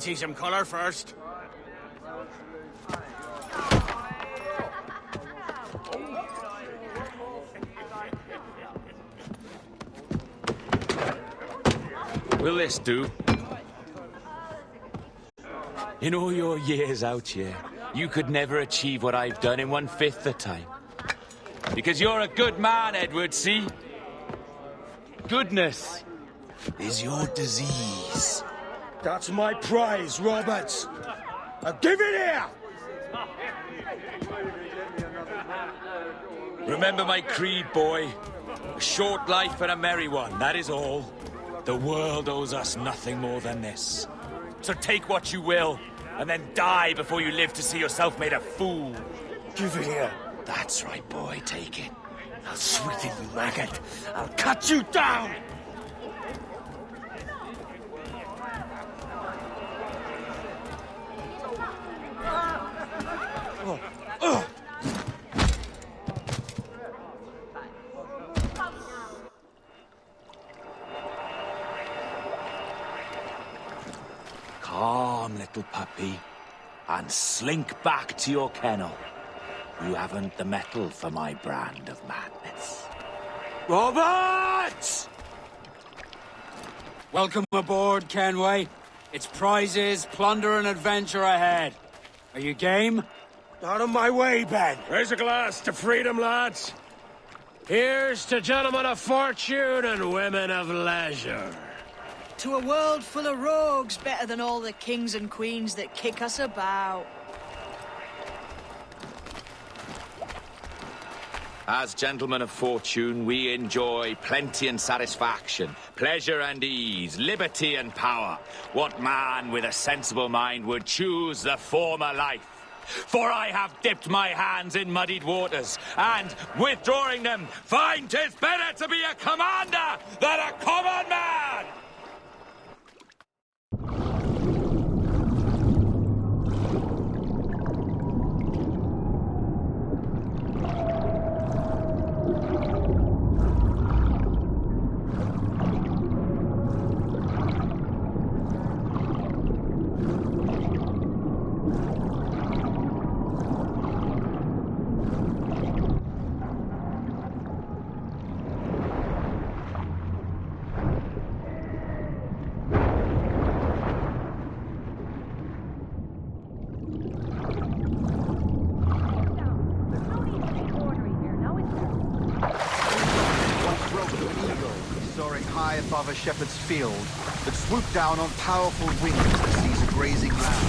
see some colour first. Will this do? In all your years out here, you could never achieve what I've done in 1/5 the time. Because you're a good man, Edward, see? Goodness is your disease. That's my prize, Roberts. Now give it here! Remember my creed, boy. A short life and a merry one, that is all. The world owes us nothing more than this. So take what you will, and then die before you live to see yourself made a fool. Give it here. That's right, boy, take it. I'll sweeten you, maggot. I'll cut you down! Calm, little puppy, and slink back to your kennel. You haven't the mettle for my brand of madness. Roberts! Welcome aboard, Kenway. It's prizes, plunder, and adventure ahead. Are you game? Out of my way, Ben. Raise a glass to freedom, lads. Here's to gentlemen of fortune and women of leisure. To a world full of rogues, better than all the kings and queens that kick us about. As gentlemen of fortune, we enjoy plenty and satisfaction, pleasure and ease, liberty and power. What man with a sensible mind would choose the former life? For I have dipped my hands in muddied waters, and, withdrawing them, find 'tis better to be a commander than a common man! Above a shepherd's field that swooped down on powerful wings to seize a grazing lamb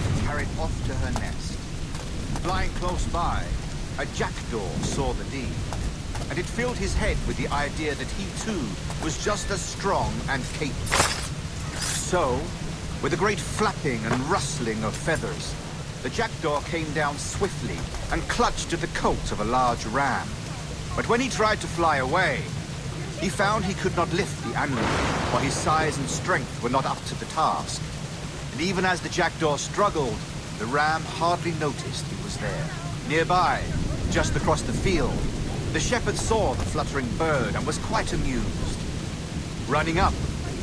and carry it off to her nest. Flying close by, a jackdaw saw the deed, and it filled his head with the idea that he too was just as strong and capable. So, with a great flapping and rustling of feathers, the jackdaw came down swiftly and clutched at the coat of a large ram. But when he tried to fly away, he found he could not lift the animal, for his size and strength were not up to the task. And even as the jackdaw struggled, the ram hardly noticed he was there. Nearby, just across the field, the shepherd saw the fluttering bird and was quite amused. Running up,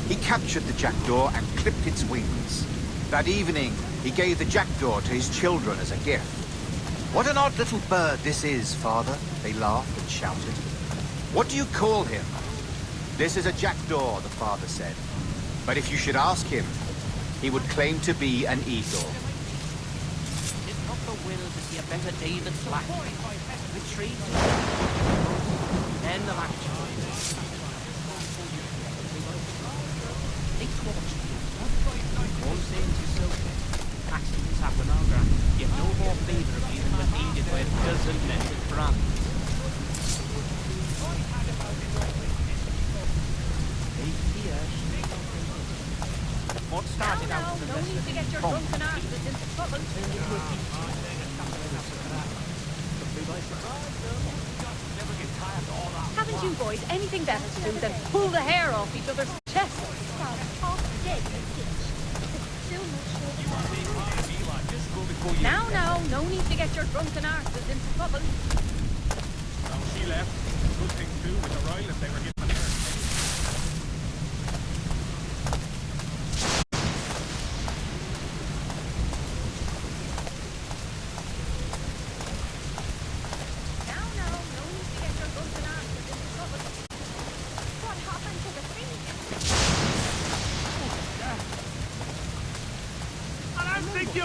he captured the jackdaw and clipped its wings. That evening, he gave the jackdaw to his children as a gift. "What an odd little bird this is, father," they laughed and shouted. "What do you call him?" "This is a jackdaw," the father said. "But if you should ask him, he would claim to be an eagle." It's not the will to see a better day than slack. Retreat. End of action. They torched you. All saints is so. Accidents happen, Algra. You have no more favor of you than was needed by a dozen netted brands. What started out as a no need to get your drunken asses into trouble. Haven't you boys anything better to do than pull the hair off each other's chests? Now, no need to get your drunken asses into trouble. So she left. Good thing too with the royalists they were giving her.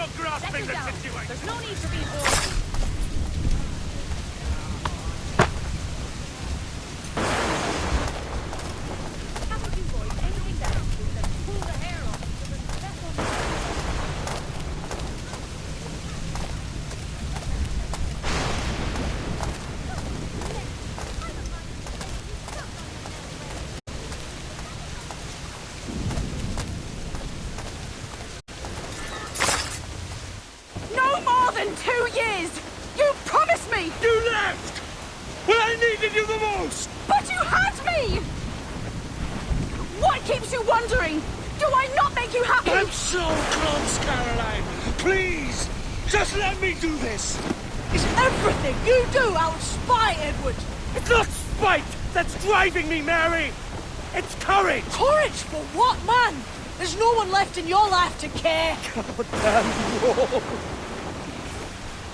not grasping Settle the down. situation. There's no need for being ornery. Haven't you boys anything better to do than pull the hair off each other's vessels? No more than 2 years! You promised me! You left! When I needed you the most! But you had me! What keeps you wondering? Do I not make you happy? I'm so close, Caroline! Please! Just let me do this! Is everything you do out of spite, Edward? It's not spite that's driving me, Mary! It's courage! Courage for what, man? There's no one left in your life to care.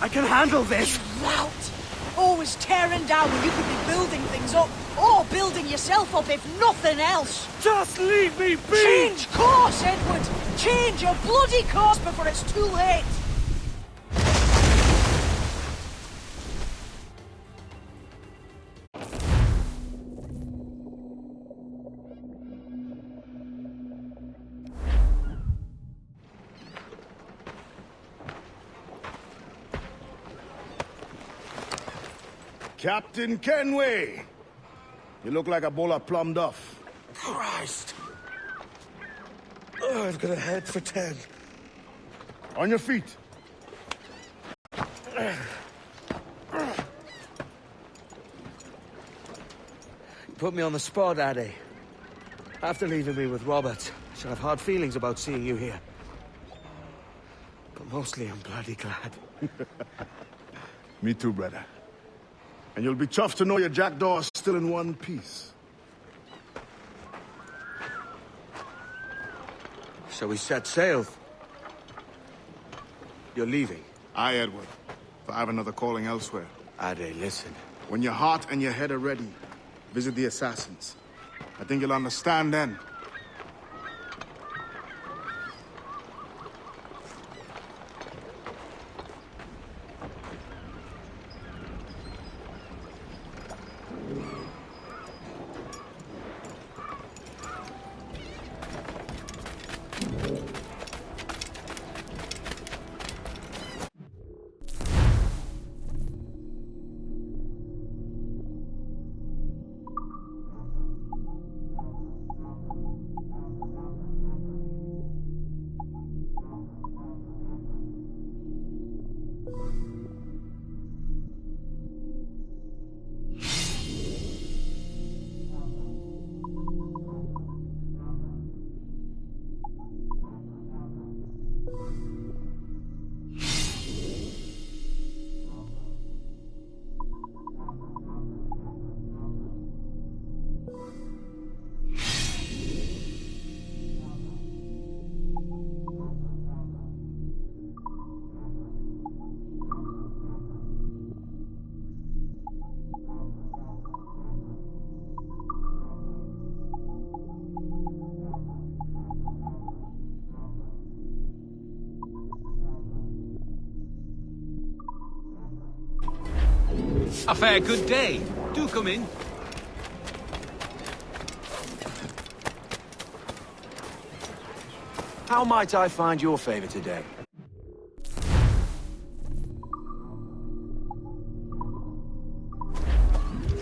I can handle this! Lout! Always tearing down when you could be building things up, or building yourself up if nothing else. Just leave me be! Change course, Edward! Change your bloody course before it's too late! Captain Kenway! You look like a bowl of plum duff. Christ! Oh, I've got a head for 10. On your feet. You put me on the spot, Addy. After leaving me with Robert, I shall have hard feelings about seeing you here. But mostly I'm bloody glad. Me too, brother. And you'll be chuffed to know your jackdaw is still in one piece. Shall we set sail? You're leaving. Aye, Edward. For I have another calling elsewhere. Addy, listen. When your heart and your head are ready, visit the assassins. I think you'll understand then. A fair good day. Do come in. How might I find your favor today?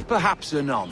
Perhaps anon.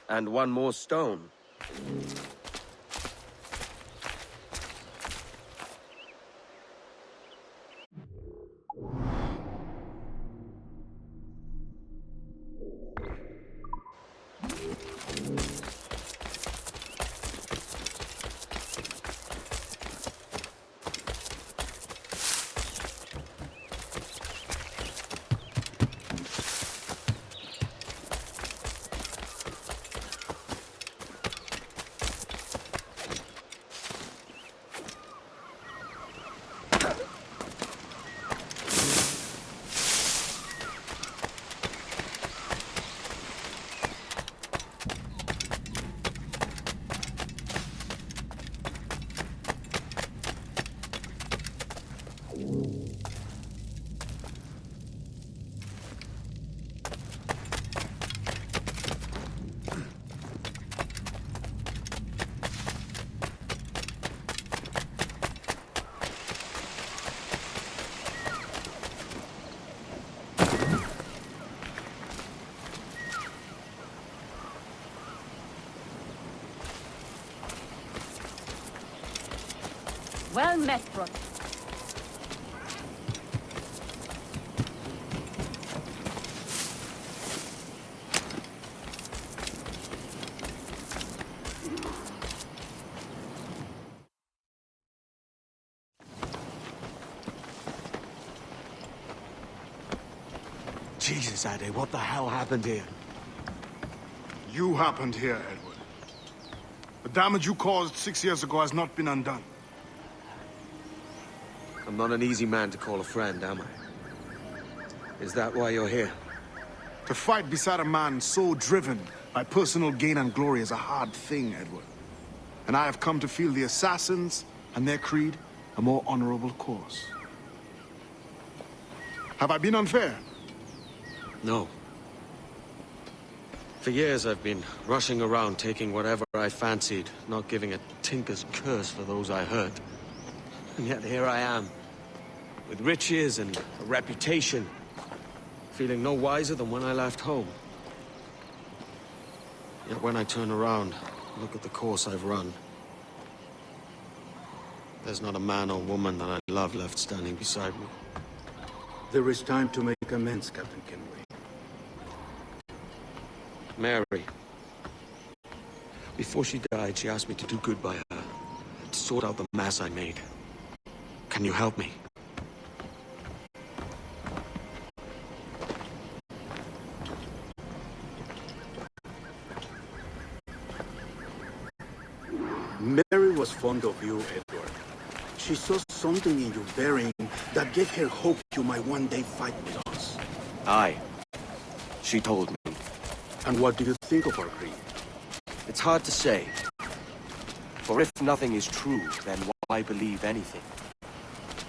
And one more stone. Well met, brother. Jesus, Addy, what the hell happened here? You happened here, Edward. The damage you caused 6 years ago has not been undone. I'm not an easy man to call a friend, am I? Is that why you're here? To fight beside a man so driven by personal gain and glory is a hard thing, Edward. And I have come to feel the assassins and their creed a more honorable cause. Have I been unfair? No. For years I've been rushing around, taking whatever I fancied, not giving a tinker's curse for those I hurt. And yet here I am, with riches and a reputation, feeling no wiser than when I left home. Yet when I turn around, look at the course I've run, there's not a man or woman that I love left standing beside me. There is time to make amends, Captain Kenway. Mary. Before she died, she asked me to do good by her, to sort out the mess I made. Can you help me? Mary was fond of you, Edward. She saw something in your bearing that gave her hope you might one day fight with us. Aye. She told me. And what do you think of our creed? It's hard to say. For if nothing is true, then why believe anything?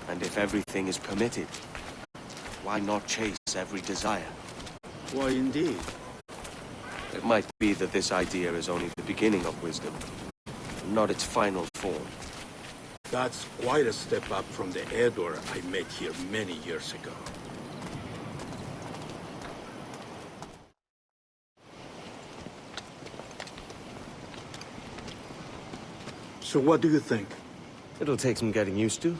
And if everything is permitted, why not chase every desire? Why, indeed. It might be that this idea is only the beginning of wisdom, not its final form. That's quite a step up from the Edward I met here many years ago. So what do you think? It'll take some getting used to.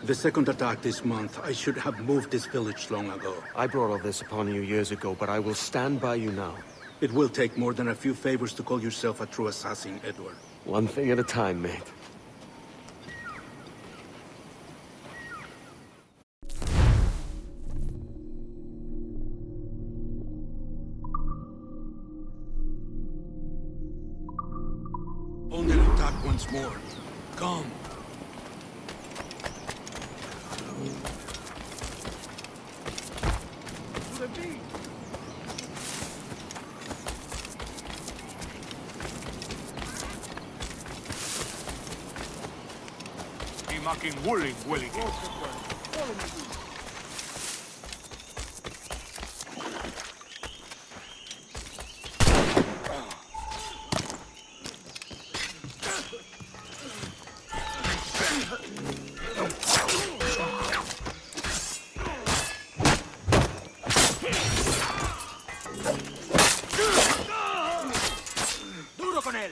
The second attack this month, I should have moved this village long ago. I brought all this upon you years ago, but I will stand by you now. It will take more than a few favors to call yourself a true assassin, Edward. One thing at a time, mate. Only attack once more. Come. Mocking woolly, Willie. Duro con él.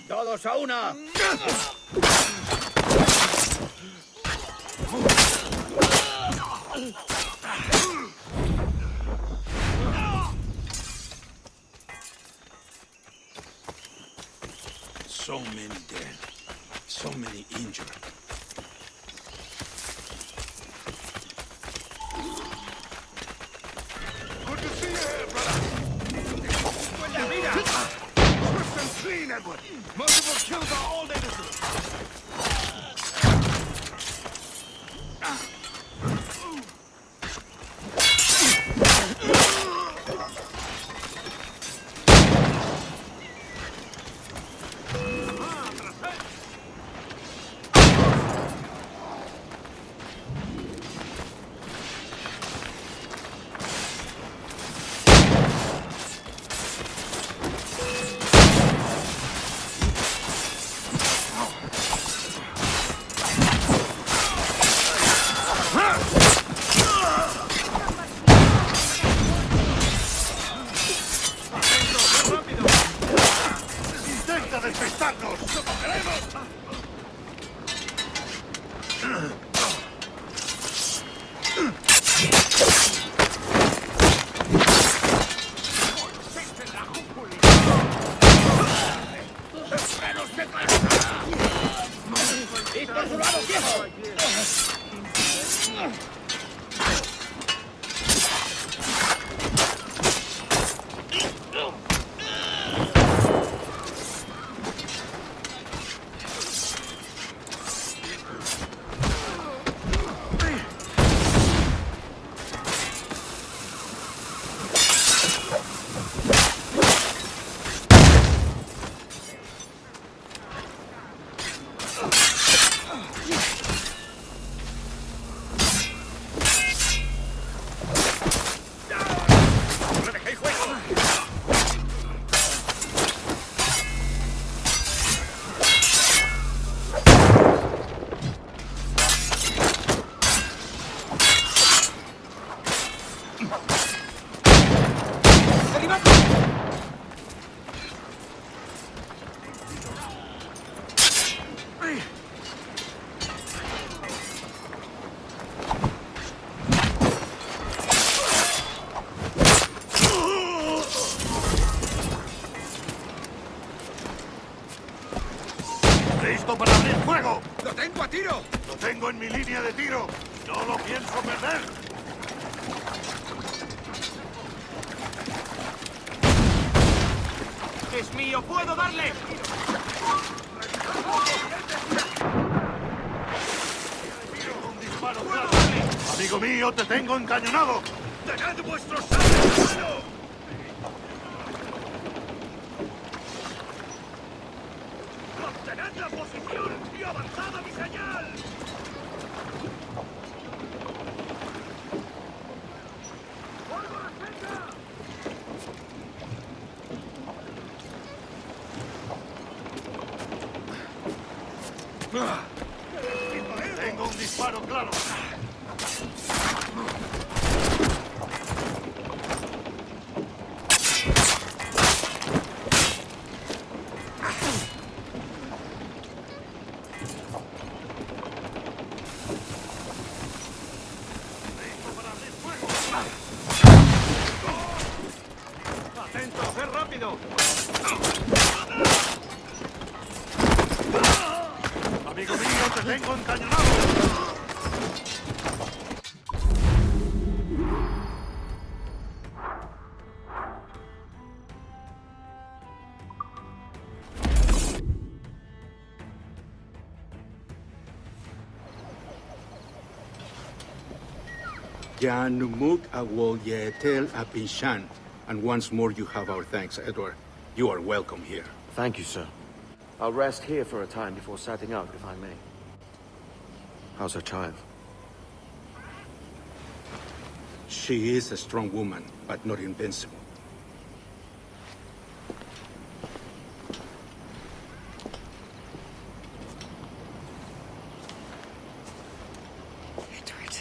¡Todos a una! So many dead. So many injured. Good to see you here, brother. Swift and clean, Edward. Multiple kills are all they deserve. ¡Listo para abrir fuego! ¡Lo tengo a tiro! ¡Lo tengo en mi línea de tiro! ¡No lo pienso perder! ¡Es mío! ¡Puedo darle! ¡Un disparo claro! ¡Amigo mío, te tengo encañonado! ¡Tened vuestros sables a mano! ¡Mantened la posición y avanzad a mi señal! Tengo un disparo claro. ¡Atento! ¡Sé rápido! Amigo mío, te tengo encañonado. Ya Numuk Awol Yeetel Apinshan. And once more you have our thanks, Edward. You are welcome here. Thank you, sir. I'll rest here for a time before setting out, if I may. How's her child? She is a strong woman, but not invincible. Edward.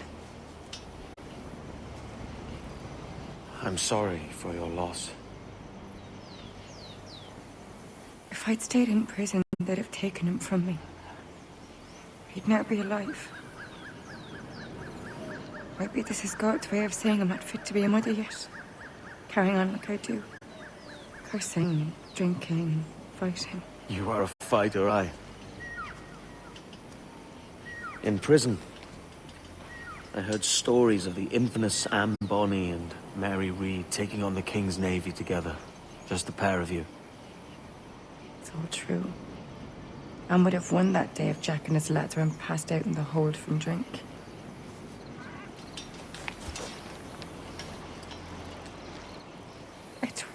I'm sorry for your loss. If I'd stayed in prison, they'd have taken him from me. He'd never be alive. Maybe this is God's way of saying I'm not fit to be a mother yet. Carrying on like I do. Cursing, drinking, fighting. You are a fighter, aye. In prison, I heard stories of the infamous Anne Bonny and Mary Read taking on the King's Navy together. Just the pair of you. It's all true. Anne would have won that day if Jack and his lads weren't passed out in the hold from drink. Edward.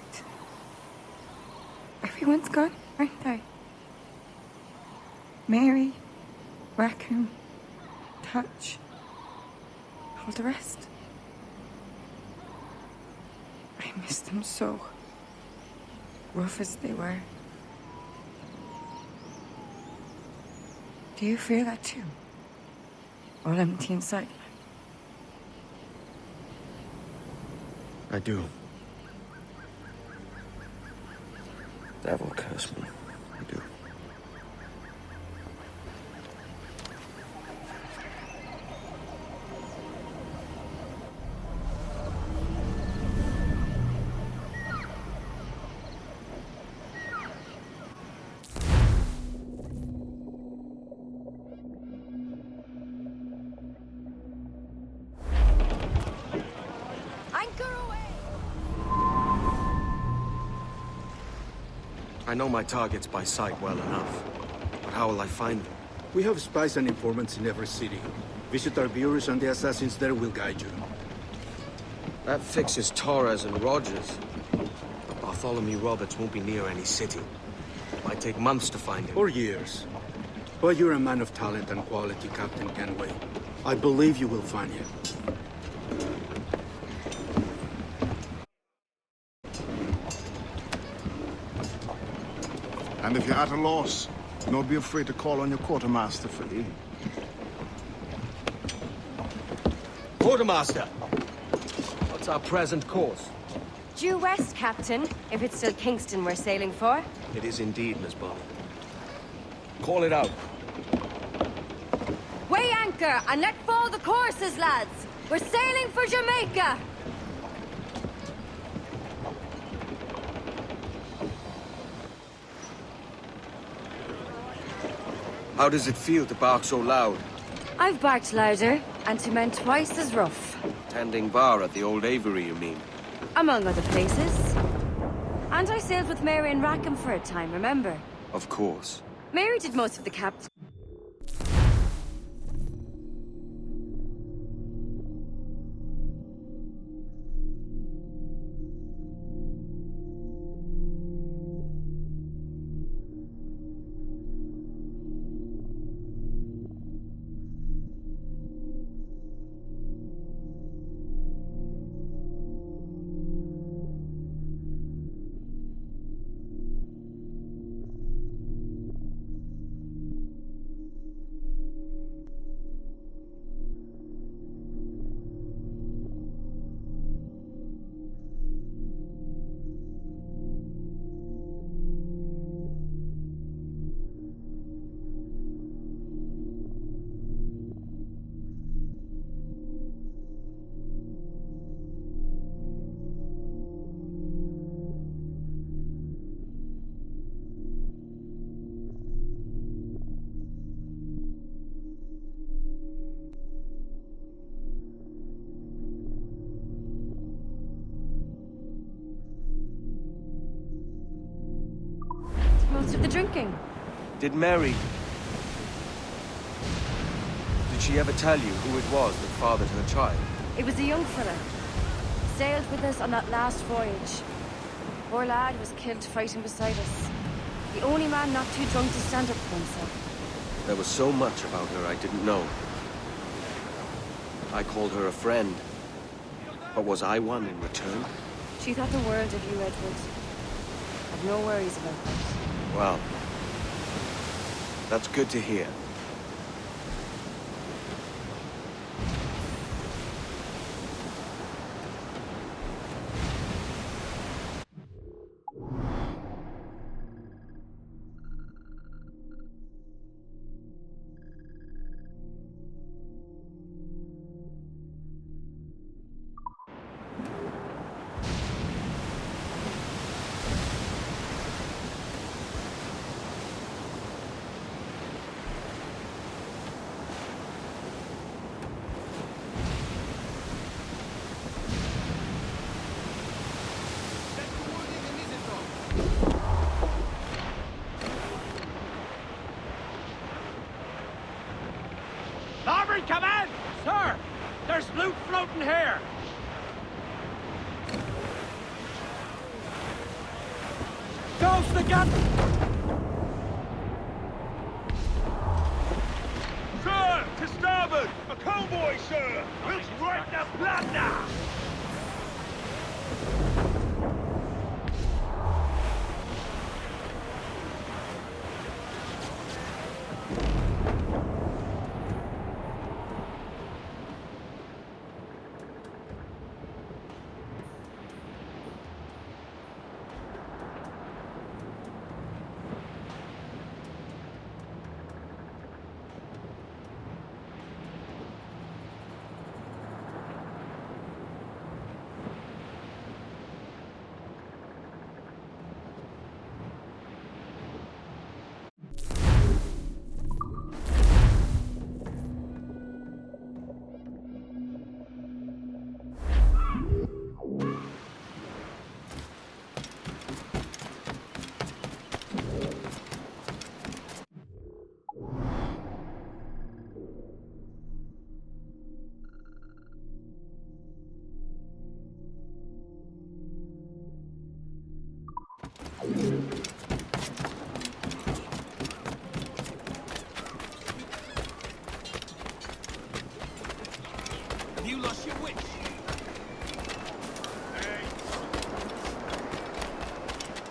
Everyone's gone, aren't they? Mary, Raccoon, Touch, all the rest. I miss them so. Rough as they were. Do you feel that too? All empty inside? I do. Devil curse me. I do. I know my targets by sight well enough. But how will I find them? We have spies and informants in every city. Visit our bureaus and the assassins there will guide you. That fixes Torres and Rogers. But Bartholomew Roberts won't be near any city. It might take months to find him. Or years. But you're a man of talent and quality, Captain Kenway. I believe you will find him. And if you're at a loss, don't be afraid to call on your quartermaster for aid. Quartermaster! What's our present course? Due west, Captain, if it's still Kingston we're sailing for. It is indeed, Miss Bonnet. Call it out. Weigh anchor and let fall the courses, lads! We're sailing for Jamaica! How does it feel to bark so loud? I've barked louder, and to men twice as rough. Tending bar at the old Aviary, you mean? Among other places. And I sailed with Mary and Rackham for a time, remember? Of course. Mary did most of the captain. Most of the drinking. Did Mary... Did she ever tell you who it was that fathered her child? It was a young fella. Sailed with us on that last voyage. Poor lad was killed fighting beside us. The only man not too drunk to stand up for himself. There was so much about her I didn't know. I called her a friend. But was I one in return? She thought the world of you, Edward. I've no worries about that. Well, that's good to hear. Larboard, come in! Sir, there's loot floating here! Toast the gun! Sir, to starboard! A cowboy, sir! We'll right the blood now! Cross your wits. Hey.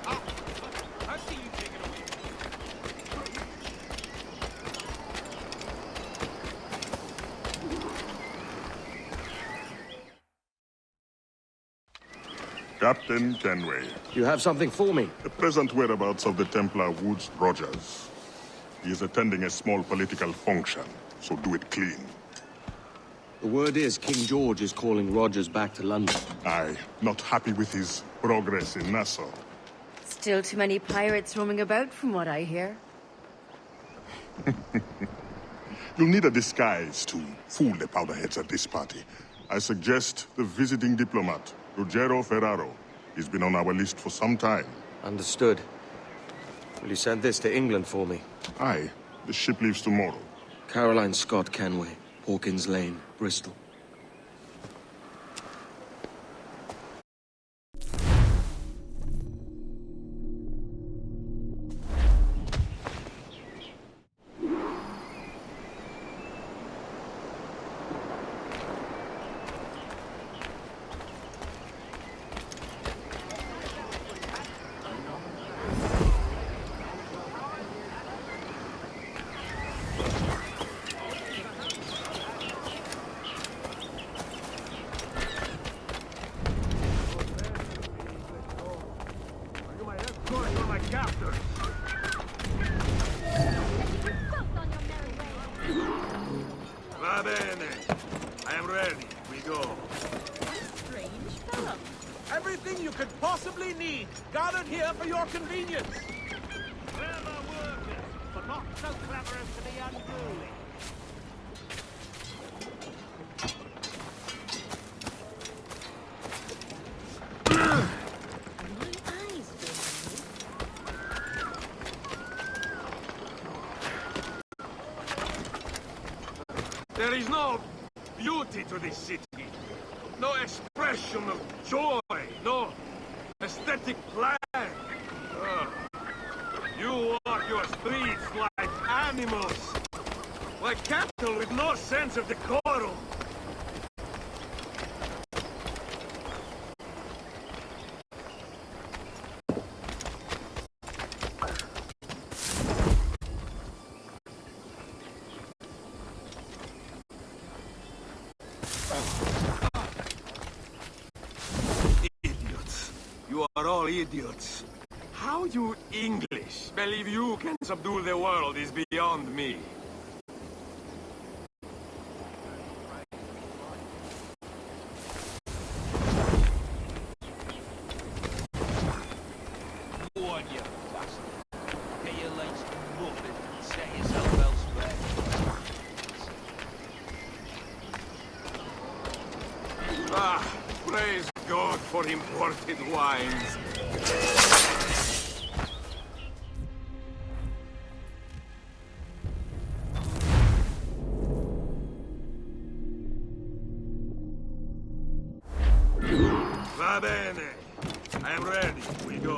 Ah, I see you taking away. Captain Kenway. You have something for me? The present whereabouts of the Templar Woods Rogers. He is attending a small political function, so do it clean. The word is King George is calling Rogers back to London. Aye, not happy with his progress in Nassau. Still too many pirates roaming about, from what I hear. You'll need a disguise to fool the powderheads at this party. I suggest the visiting diplomat, Ruggiero Ferraro. He's been on our list for some time. Understood. Will you send this to England for me? Aye. The ship leaves tomorrow. Caroline Scott Kenway, Hawkins Lane, Bristol. Va bene. I am ready. We go. Strange fellow. Everything you could possibly need, gathered here for your convenience. Clever workers, but not so clever as to be unruly. There is no beauty to this city. No expression of joy. No aesthetic plan. You walk your streets like animals. Like cattle with no sense of decorum. Idiots. You are all idiots. How you English believe you can subdue the world is beyond me. Go on, you bastard. Get your legs muffled and set yourself elsewhere. Ah, praise God for imported wines. Va bene. I am ready. We go.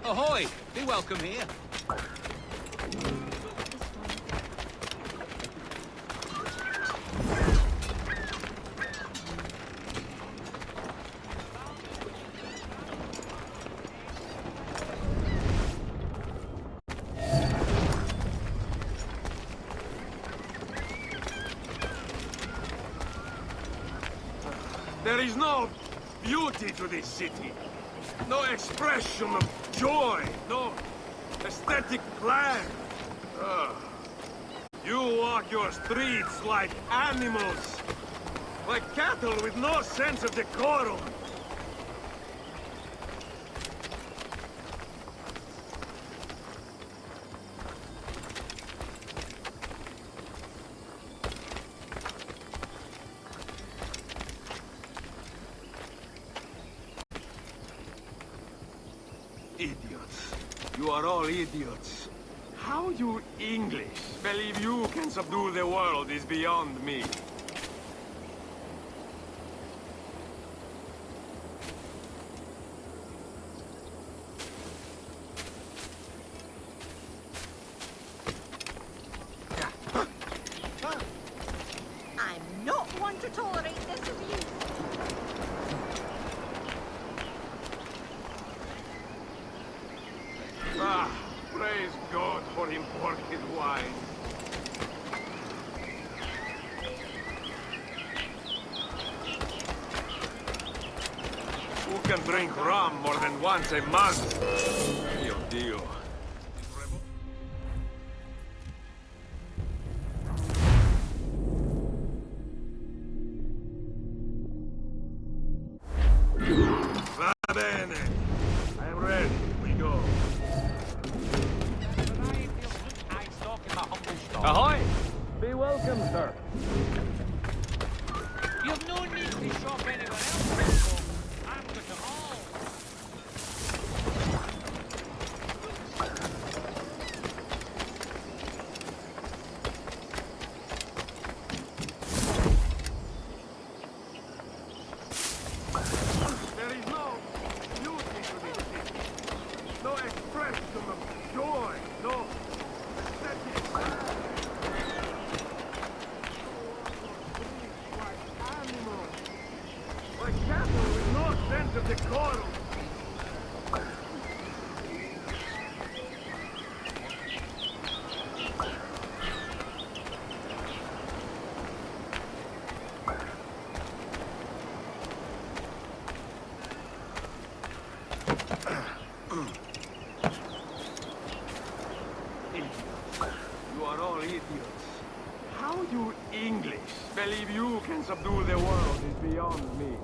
Ahoy! Be welcome here. There is no beauty to this city. No expression of joy. No aesthetic plan. You walk your streets like animals. Like cattle with no sense of decorum. Idiots. You are all idiots. How you English believe you can subdue the world is beyond me. I'm not one for imported wine. Who can drink rum more than once a month? Mio Dio. Va bene. I am ready. We go. Ahoy! Be welcome, sir. You've no need to shop anyone else. I've got them all. There is no beauty to this city. No expression of joy. No aesthetic. Like cattle with no sense of decorum. You are all idiots. How you English believe you can subdue the world is beyond me.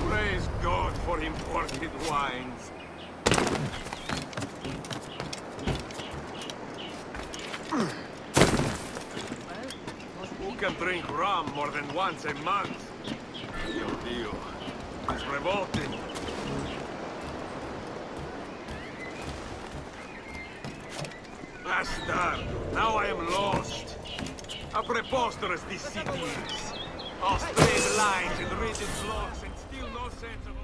Praise God for imported wines. Who can drink rum more than once a month? Dio Dio. It's revolting. Bastard! Now I am lost. How preposterous this city is. All straight lines and rigid blocks and still no sense of...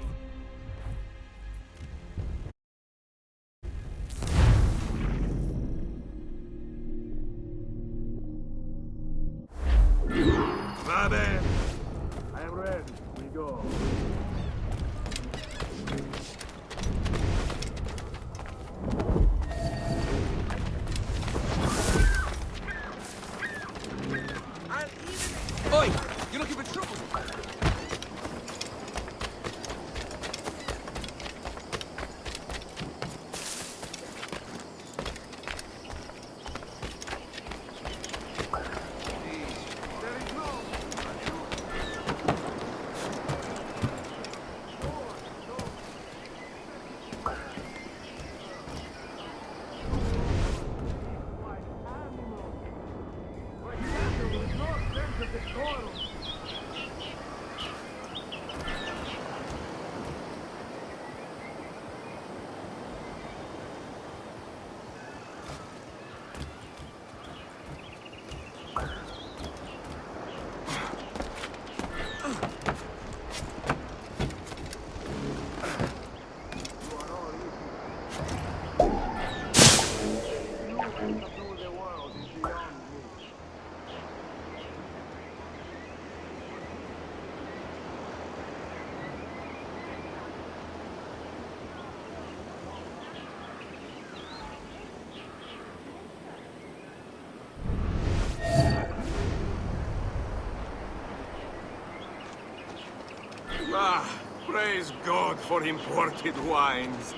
Va bene. I am ready. We go. Oi! You're looking for trouble! Ah, praise God for imported wines.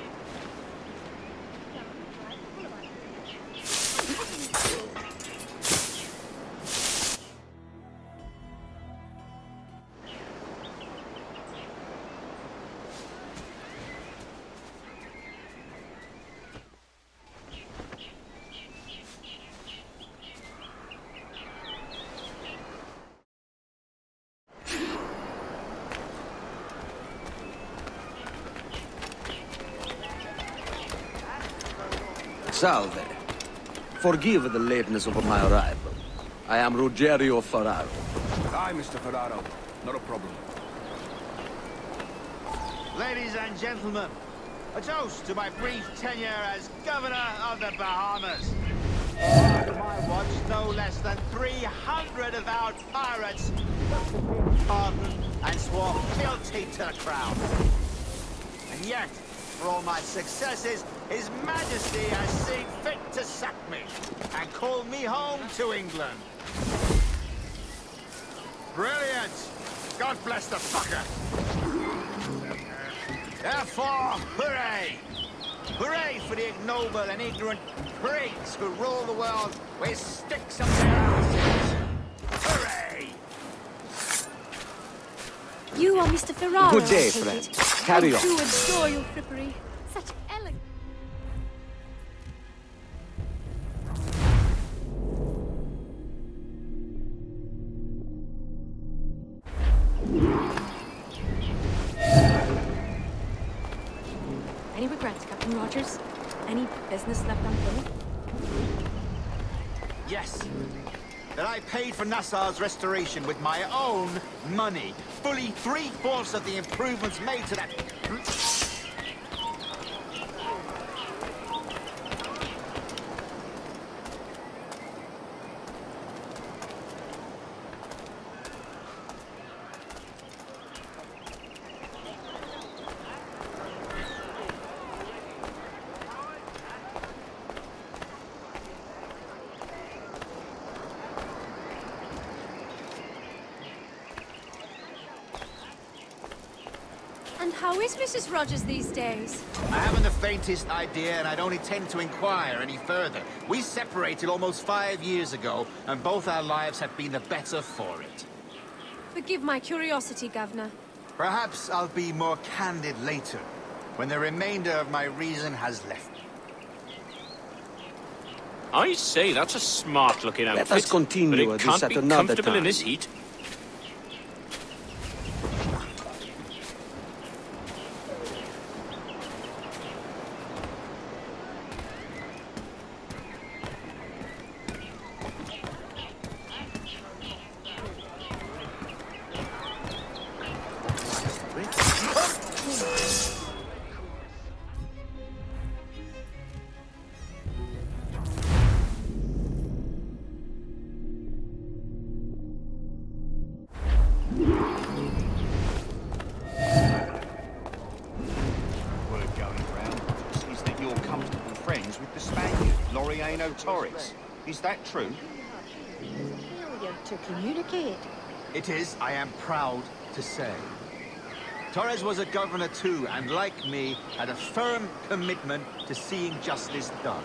Salve. Forgive the lateness of my arrival. I am Rogerio Ferraro. Hi, Mr. Ferraro. Not a problem. Ladies and gentlemen, a toast to my brief tenure as Governor of the Bahamas. Under my watch, no less than 300 avowed pirates pardoned and swore fealty to the crown. And yet, for all my successes, His Majesty has seen fit to sack me and call me home to England. Brilliant! God bless the fucker! Therefore, hooray! Hooray for the ignoble and ignorant prigs who rule the world with sticks up their asses! Hooray! You are Mr. Ferraro. Good day, I take friend. it. Carry I on. do adore your frippery. Such elegant. Any regrets, Captain Rogers? Any business left unfinished? Yes. That I paid for Nassau's restoration with my own money. Fully 3/4 of the improvements made to that... And how is Mrs. Rogers these days? I haven't the faintest idea, and I don't intend to inquire any further. We separated almost 5 years ago, and both our lives have been the better for it. Forgive my curiosity, Governor. Perhaps I'll be more candid later, when the remainder of my reason has left me. I say, that's a smart-looking outfit. Let us continue but it this can't at be another comfortable time. in this heat. Word going round is that you're comfortable friends with the Spaniard, Laureano Torres. Is that true? Failure to communicate. It is, I am proud to say. Torres was a governor too, and like me, had a firm commitment to seeing justice done.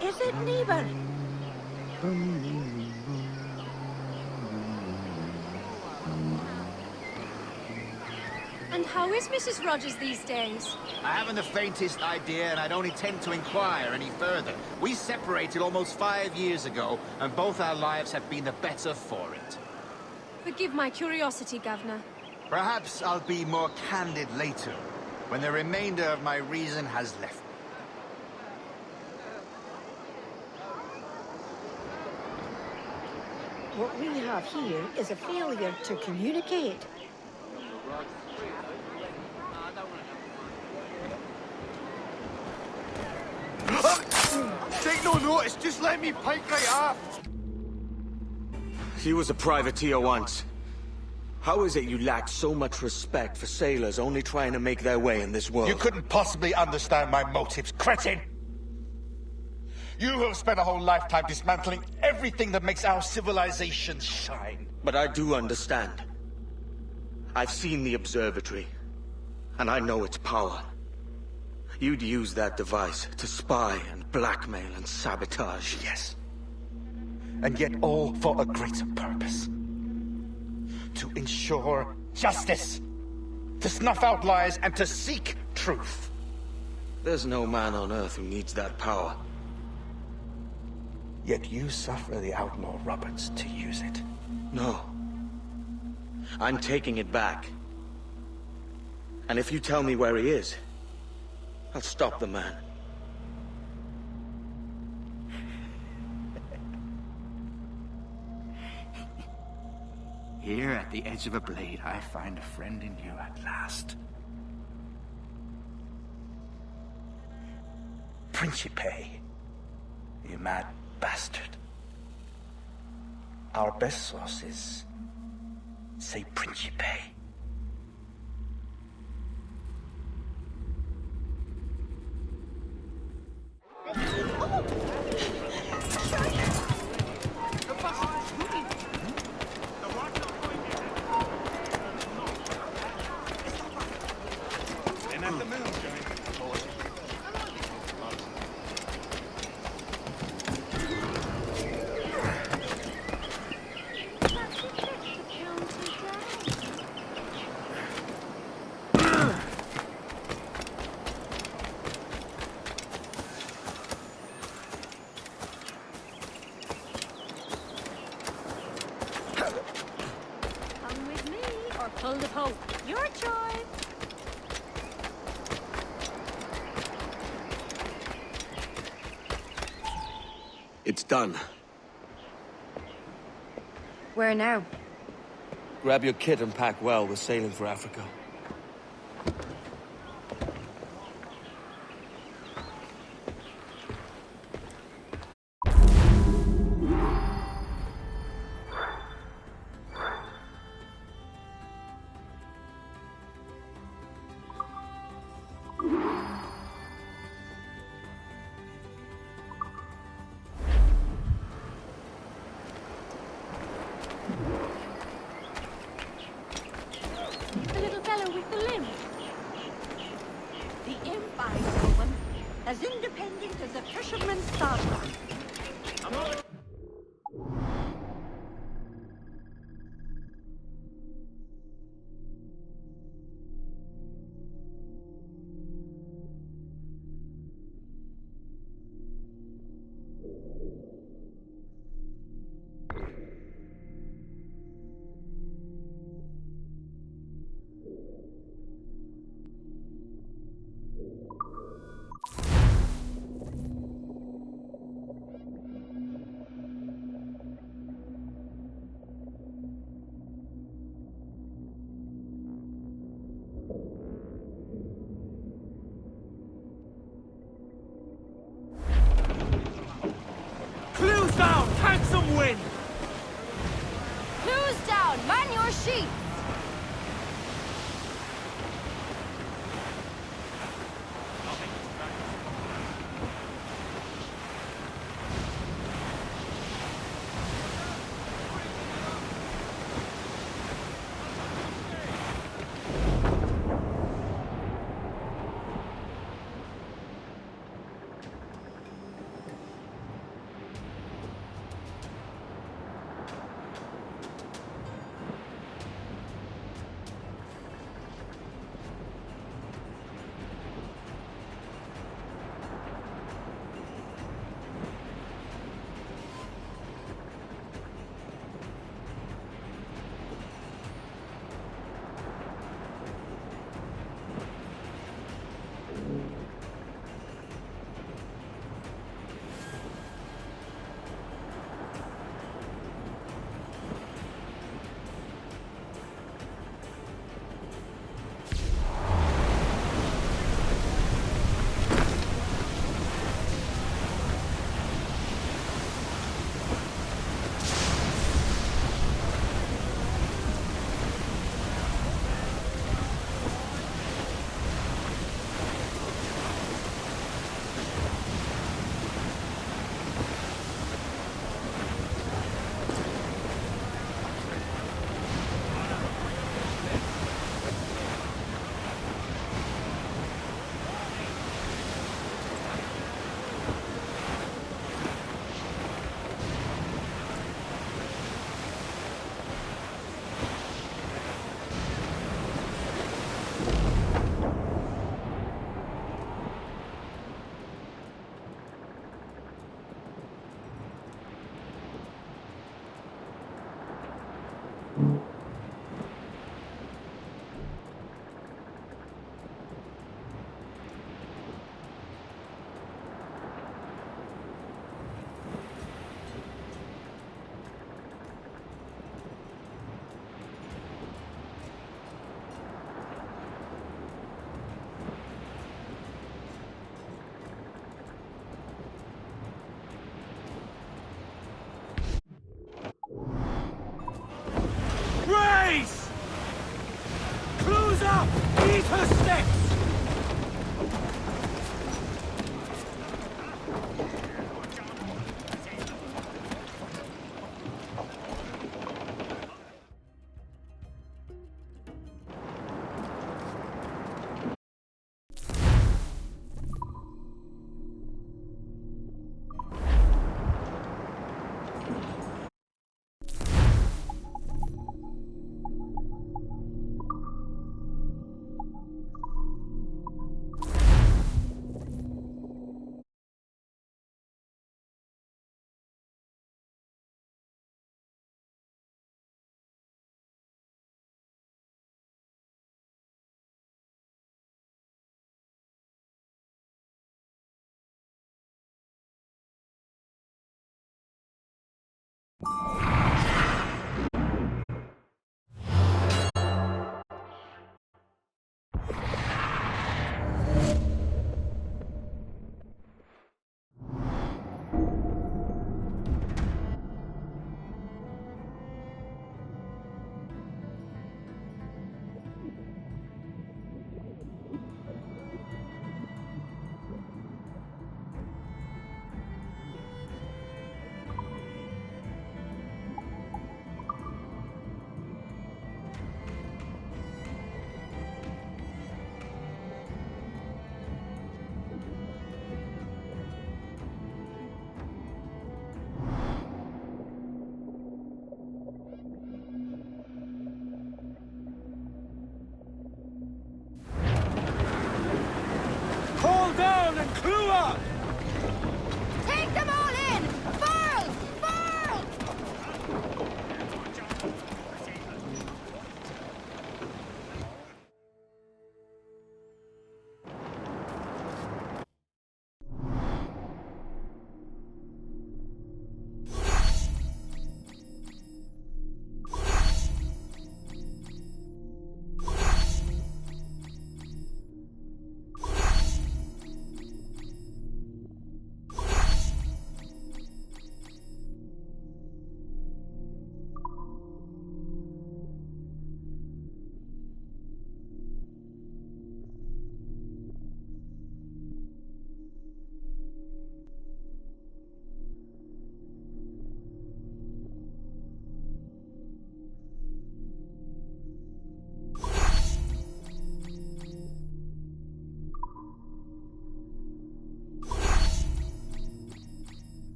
Is it, neighbor? And how is Mrs. Rogers these days? I haven't the faintest idea, and I don't intend to inquire any further. We separated almost 5 years ago, and both our lives have been the better for it. Forgive my curiosity, Governor. Perhaps I'll be more candid later, when the remainder of my reason has left me. What we have here is a failure to communicate. Take no notice, just let me pike right off. He was a privateer once. How is it you lack so much respect for sailors only trying to make their way in this world? You couldn't possibly understand my motives, cretin! You have spent a whole lifetime dismantling everything that makes our civilization shine. But I do understand. I've seen the observatory, and I know its power. You'd use that device to spy and blackmail and sabotage. Yes. And yet all for a greater purpose. To ensure justice. To snuff out lies and to seek truth. There's no man on Earth who needs that power. Yet you suffer the outlaw Roberts to use it. No. I'm taking it back. And if you tell me where he is, I'll stop the man. Here at the edge of a blade, I find a friend in you at last. Principe, you mad bastard. Our best sources say Principe. Come with me or pull the Pope. Your choice. It's done. Where now? Grab your kit and pack well. We're sailing for Africa. The little fellow with the limb. The Empire woman, as independent as a fisherman's daughter.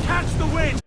Catch the wind!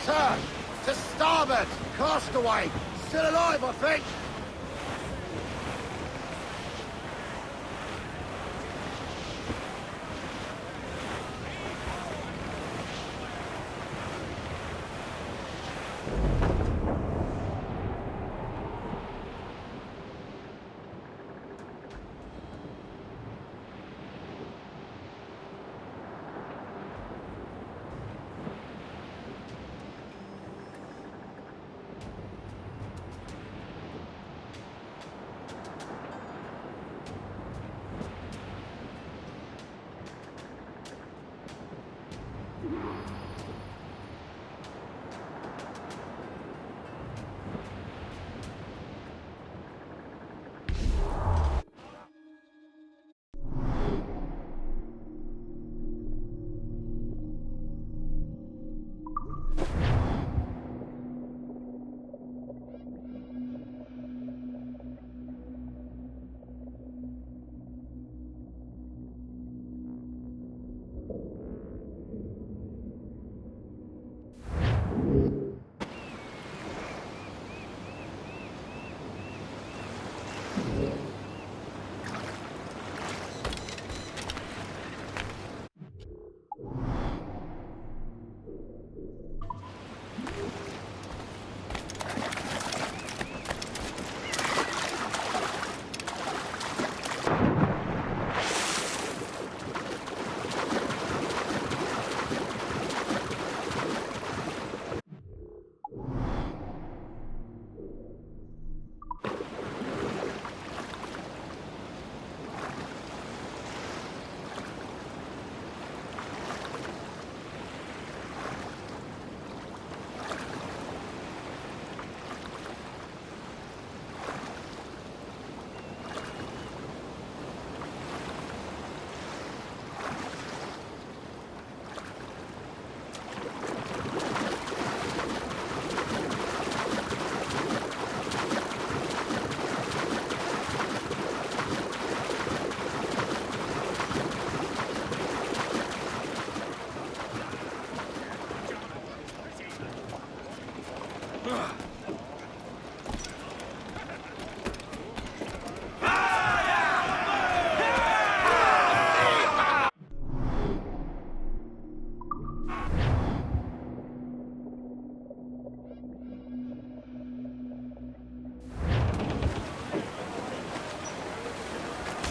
Sir, to starboard! Castaway! Still alive, I think!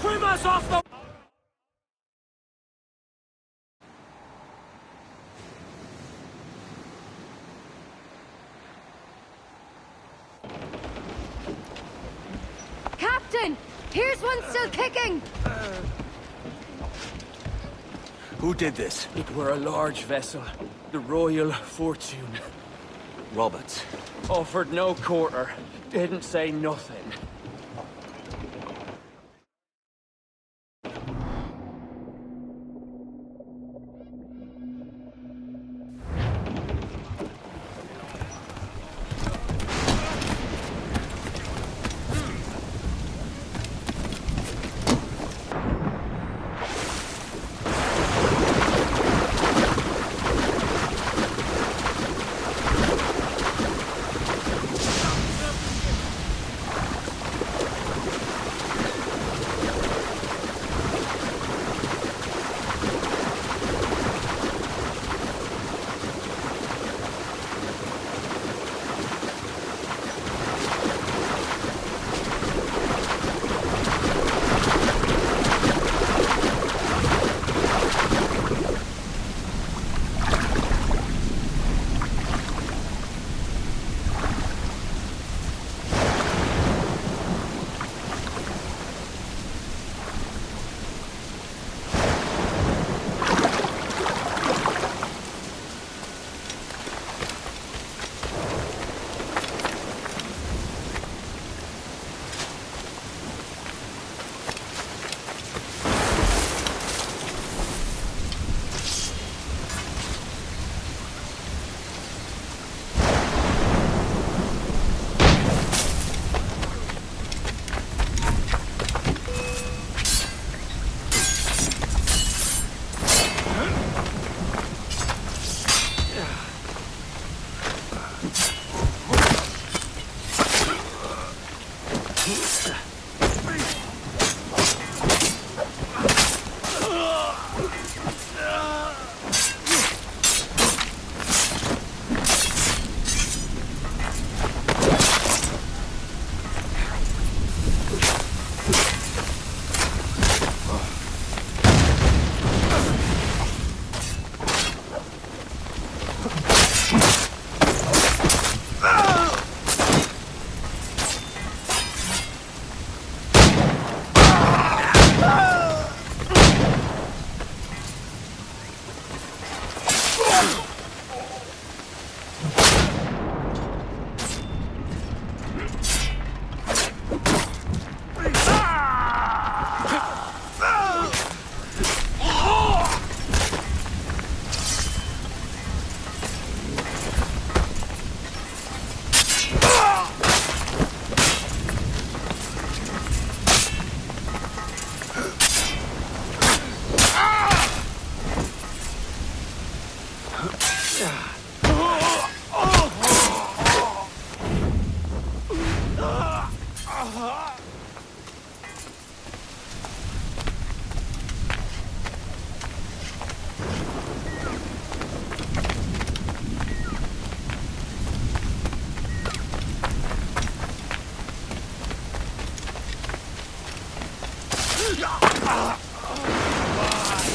Swim us off the... Captain! Here's one still kicking! Who did this? It were a large vessel. The Royal Fortune. Roberts. Offered no quarter. Didn't say nothing.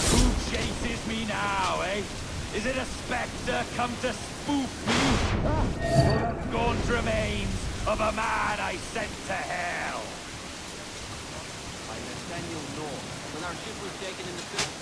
Who chases me now, eh? Is it a spectre come to spook me? Or the gaunt remains of a man I sent to hell? I'm Nathaniel North. When our ship was taken in the field.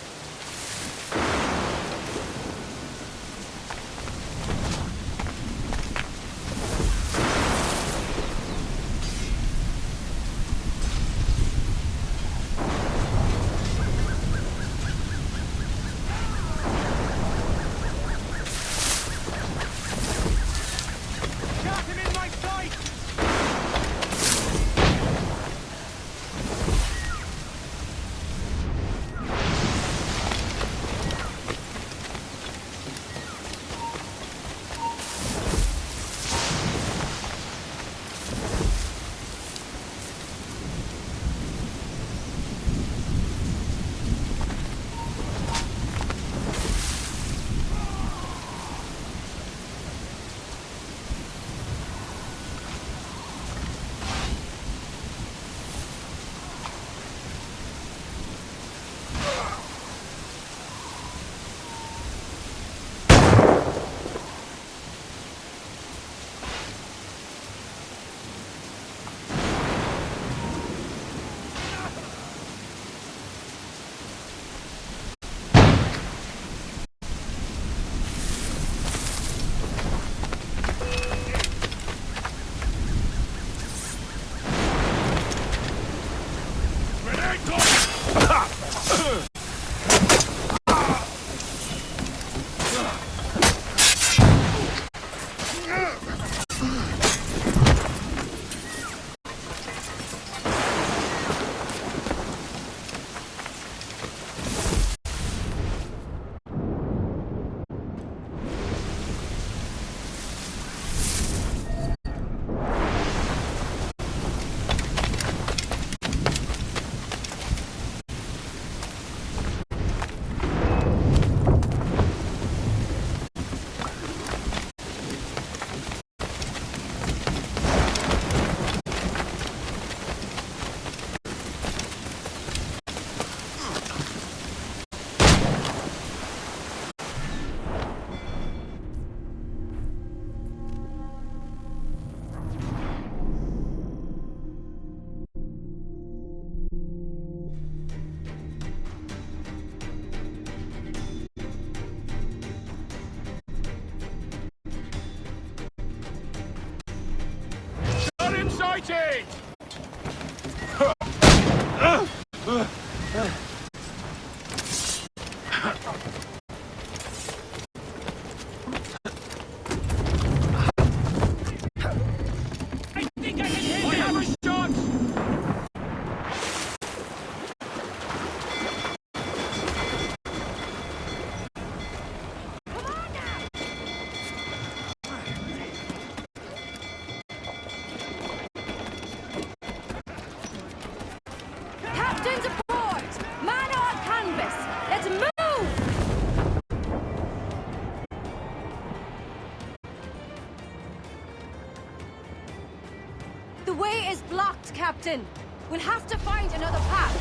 Sighted! Captains aboard! Man on canvas! Let's move! The way is blocked, Captain. We'll have to find another path.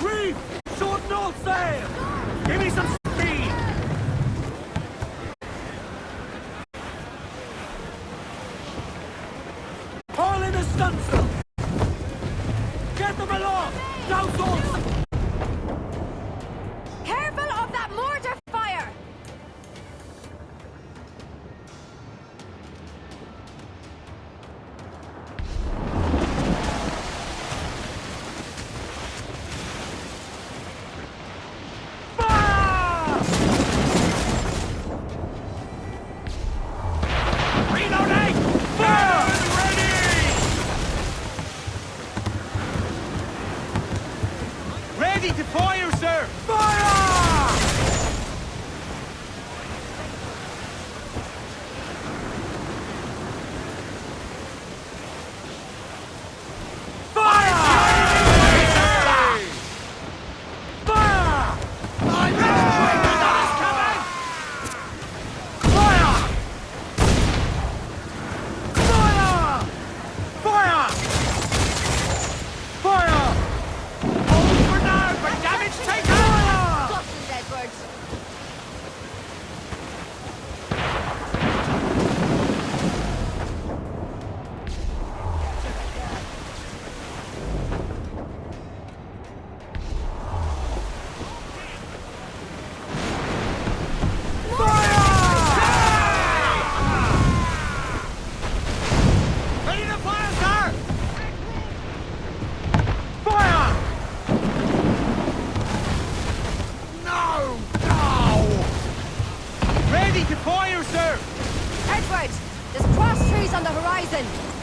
Reef! Short north sail! Give me some speed! Haul in the stunsail! Get them aloft! Down souls! Ready to fire, sir!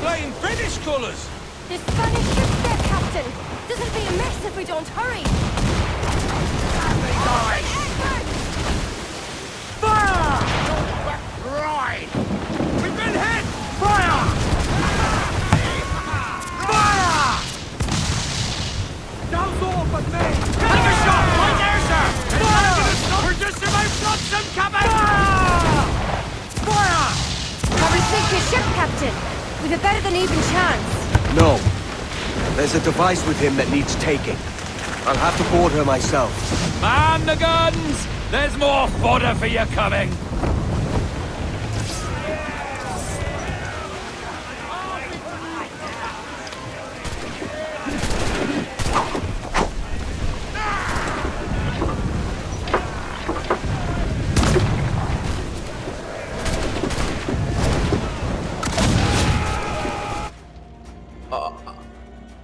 Flying British colours! The Spanish ship's there, Captain! This'll be a mess if we don't hurry! Fire! Right! We've been hit! Fire! Fire! Down's all but me! Take a shot! Right there, sir! We're just about Flotsam, Captain! Fire! Can we sink your ship, Captain? We've a better than even chance. No. There's a device with him that needs taking. I'll have to board her myself. Man the guns! There's more fodder for you coming!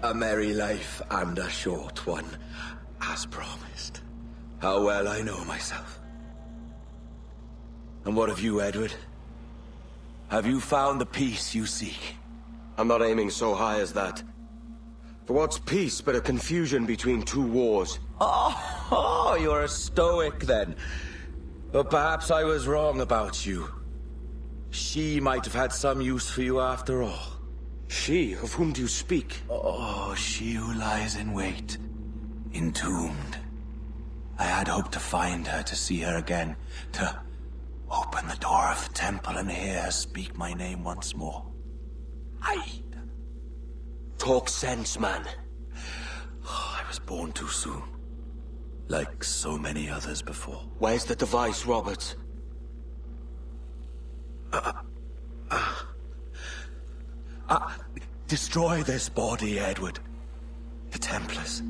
A merry life and a short one, as promised. How well I know myself. And what of you, Edward? Have you found the peace you seek? I'm not aiming so high as that. For what's peace but a confusion between two wars? Oh, you're a stoic then. But perhaps I was wrong about you. She might have had some use for you after all. She? Of whom do you speak? Oh, she who lies in wait, entombed. I had hoped to find her, to see her again, to open the door of the temple and hear her speak my name once more. Talk sense, man. Oh, I was born too soon. Like so many others before. Where's the device, Robert? Destroy this body, Edward. The Templars.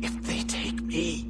If they take me...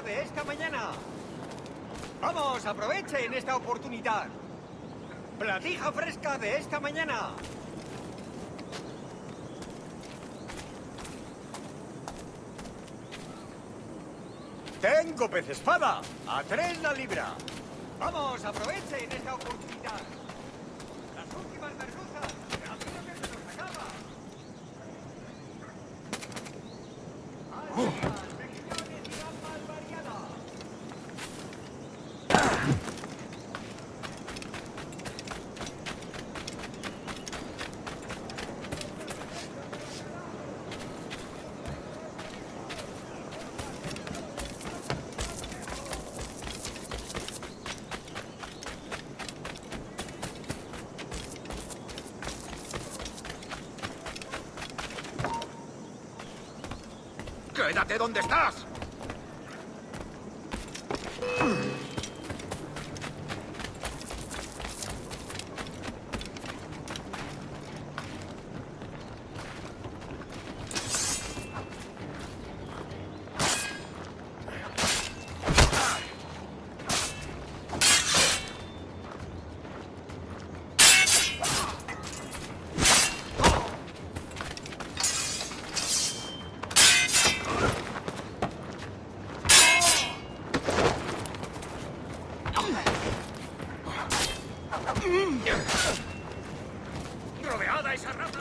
fresca de esta mañana. Vamos, aprovechen esta oportunidad. Platija fresca de esta mañana. Tengo pez espada, a 3 la libra. Vamos, aprovechen esta oportunidad. Las últimas merluzas, a mí no se nos acaba. Secciones y gambas variadas. ¡Quédate donde estás! ¡Rodeada esa rata!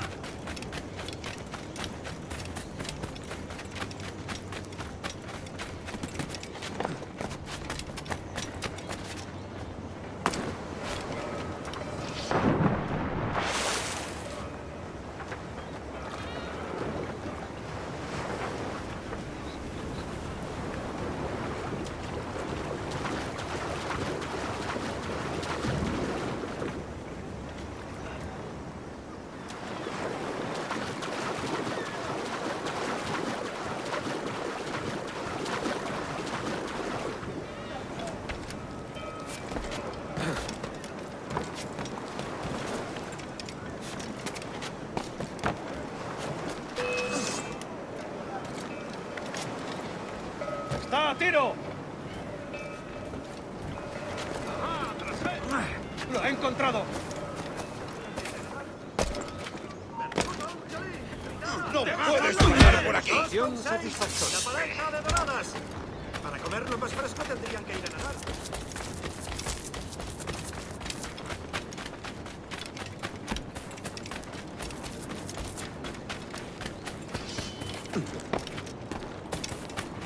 ¡Está a tiro! ¡Lo he encontrado! ¡No puedes pasar por aquí! Misión satisfactoria. ¡La pareja de doradas! Para comerlo más fresco tendrían que ir a nadar.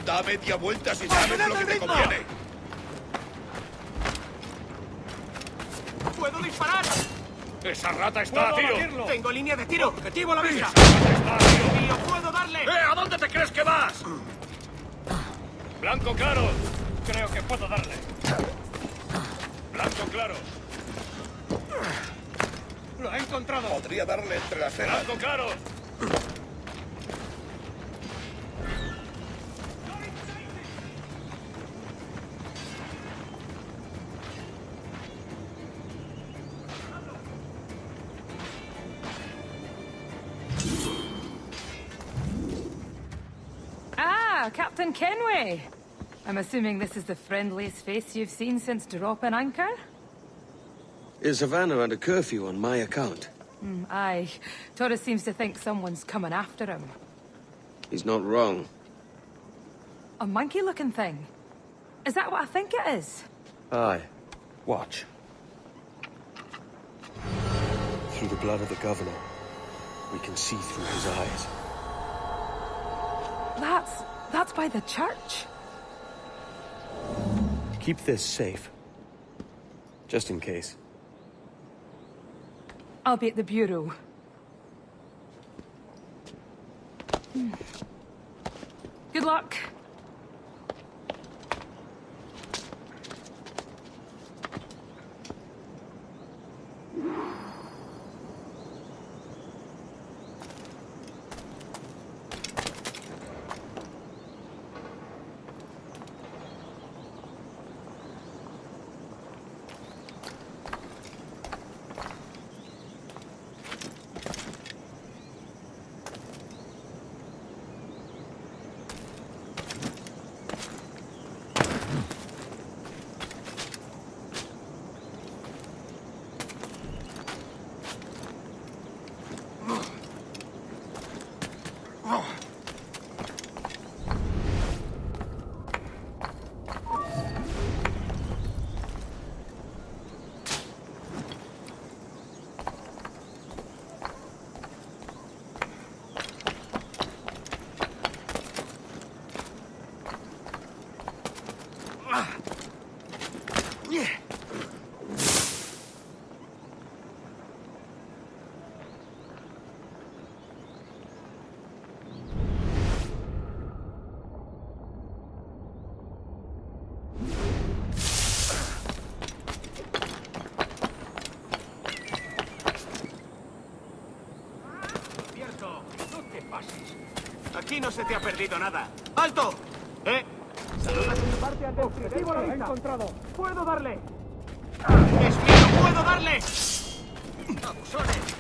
Da media vuelta si sabes lo que te conviene. ¡Puedo disparar! ¡Esa rata está a tiro! Abatirlo. ¡Tengo línea de tiro! ¡Objetivo a la vista! ¡Está a tiro! ¡Mío, puedo darle! ¿A dónde te crees que vas? ¡Blanco claro! Creo que puedo darle. Blanco claro. ¡Lo he encontrado! Podría darle entre las cejas. ¡Blanco claro! Ah, Captain Kenway. I'm assuming this is the friendliest face you've seen since dropping anchor? Is Havana under curfew on my account? Aye. Torres seems to think someone's coming after him. He's not wrong. A monkey-looking thing? Is that what I think it is? Aye. Watch. Through the blood of the governor, we can see through his eyes. That's by the church. Keep this safe. Just in case. I'll be at the bureau. Good luck. Aquí no se te ha perdido nada. ¡Alto! ¿Eh? Saludas en mi parte al objetivo, lo he encontrado. ¡Puedo darle! ¡Es mío! ¡Puedo darle! ¡Abusones!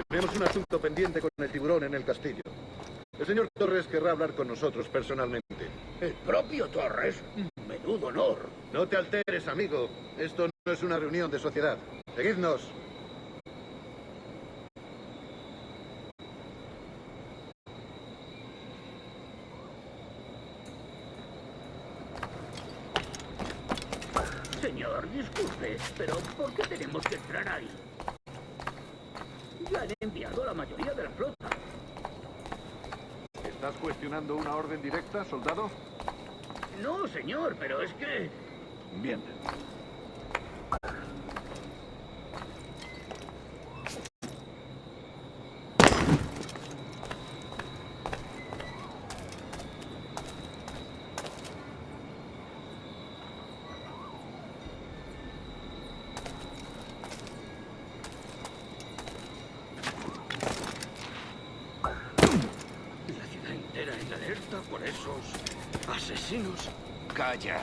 Tenemos un asunto pendiente con el tiburón en el castillo. El señor Torres querrá hablar con nosotros personalmente. ¿El propio Torres? Menudo honor. No te alteres, amigo. Esto no es una reunión de sociedad. Seguidnos. Señor, disculpe, pero ¿por qué tenemos que entrar ahí? Ya han enviado a la mayoría de la flota. ¿Estás cuestionando una orden directa, soldado? No, señor, pero es que... Bien. La ciudad entera en alerta por esos asesinos. Calla.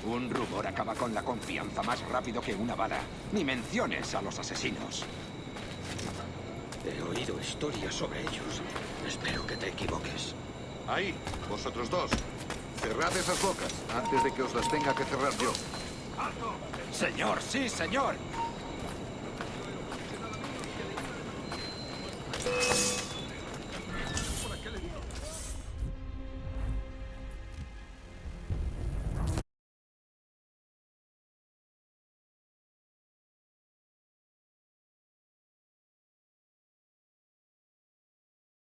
Un rumor acaba con la confianza más rápido que una bala. Ni menciones a los asesinos. He oído historias sobre ellos. Espero que te equivoques. Ahí, vosotros dos. Cerrad esas bocas antes de que os las tenga que cerrar yo. Señor, sí, señor.